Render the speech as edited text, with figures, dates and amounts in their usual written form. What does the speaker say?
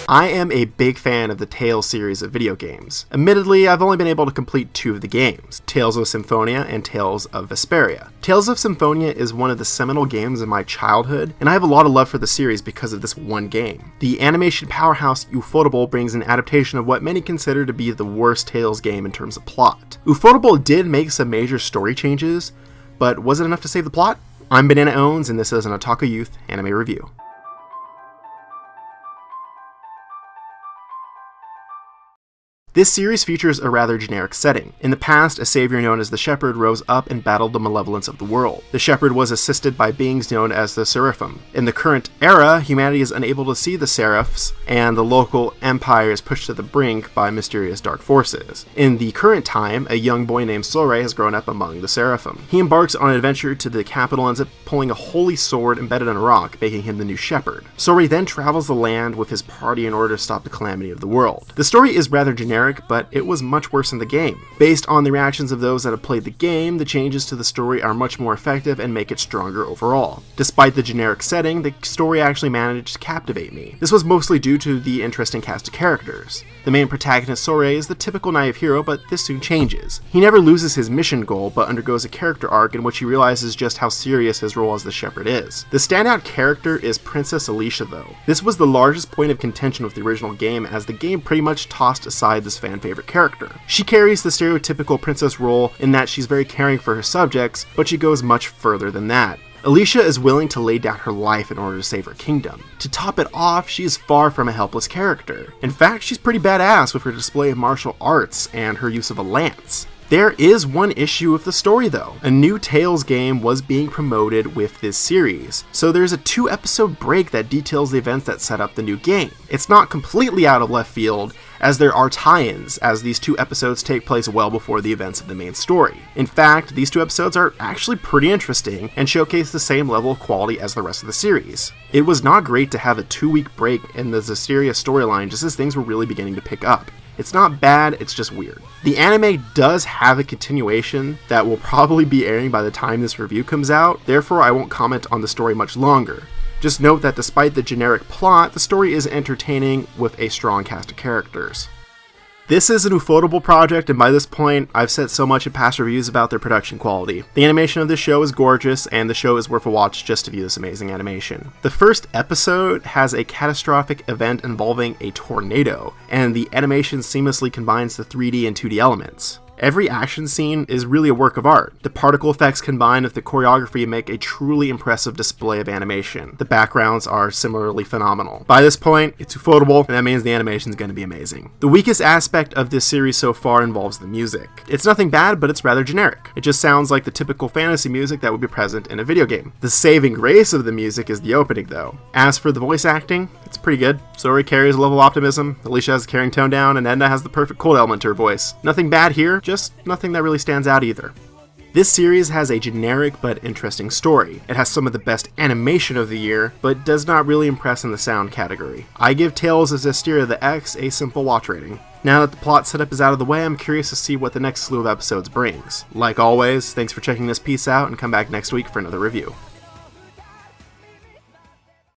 I am a big fan of the Tales series of video games. Admittedly, I've only been able to complete 2 of the games, Tales of Symphonia and Tales of Vesperia. Tales of Symphonia is one of the seminal games of my childhood, and I have a lot of love for the series because of this one game. The animation powerhouse Ufotable brings an adaptation of what many consider to be the worst Tales game in terms of plot. Ufotable did make some major story changes, but was it enough to save the plot? I'm Banana Owens, and this is an Otaku Youth anime review. This series features a rather generic setting. In the past, a savior known as the Shepherd rose up and battled the malevolence of the world. The Shepherd was assisted by beings known as the Seraphim. In the current era, humanity is unable to see the Seraphs, and the local empire is pushed to the brink by mysterious dark forces. In the current time, a young boy named Sorei has grown up among the Seraphim. He embarks on an adventure to the capital and ends up pulling a holy sword embedded in a rock, making him the new Shepherd. Sorei then travels the land with his party in order to stop the calamity of the world. The story is rather generic, but it was much worse in the game. Based on the reactions of those that have played the game, the changes to the story are much more effective and make it stronger overall. Despite the generic setting, the story actually managed to captivate me. This was mostly due to the interesting cast of characters. The main protagonist, Sorei, is the typical naive hero, but this soon changes. He never loses his mission goal, but undergoes a character arc in which he realizes just how serious his role as the Shepherd is. The standout character is Princess Alicia, though. This was the largest point of contention with the original game, as the game pretty much tossed aside this fan favorite character. She carries the stereotypical princess role in that she's very caring for her subjects, but she goes much further than that. Alicia is willing to lay down her life in order to save her kingdom. To top it off, she is far from a helpless character. In fact, she's pretty badass with her display of martial arts and her use of a lance. There is one issue with the story though. A new Tales game was being promoted with this series, so there's a 2-episode break that details the events that set up the new game. It's not completely out of left field, as there are tie-ins, as these 2 episodes take place well before the events of the main story. In fact, these 2 episodes are actually pretty interesting and showcase the same level of quality as the rest of the series. It was not great to have a 2-week break in the Zestiria storyline just as things were really beginning to pick up. It's not bad, it's just weird. The anime does have a continuation that will probably be airing by the time this review comes out, therefore I won't comment on the story much longer. Just note that despite the generic plot, the story is entertaining with a strong cast of characters. This is an Ufotable project, and by this point, I've said so much in past reviews about their production quality. The animation of this show is gorgeous, and the show is worth a watch just to view this amazing animation. The first episode has a catastrophic event involving a tornado, and the animation seamlessly combines the 3D and 2D elements. Every action scene is really a work of art. The particle effects combined with the choreography make a truly impressive display of animation. The backgrounds are similarly phenomenal. By this point, it's Ufotable, and that means the animation is going to be amazing. The weakest aspect of this series so far involves the music. It's nothing bad, but it's rather generic. It just sounds like the typical fantasy music that would be present in a video game. The saving grace of the music is the opening, though. As for the voice acting, it's pretty good. Sorei carries a level of optimism, Alicia has a caring tone down, and Edna has the perfect cold element to her voice. Nothing bad here, just nothing that really stands out either. This series has a generic but interesting story. It has some of the best animation of the year, but does not really impress in the sound category. I give Tales of Zestiria the X a simple watch rating. Now that the plot setup is out of the way, I'm curious to see what the next slew of episodes brings. Like always, thanks for checking this piece out, and come back next week for another review.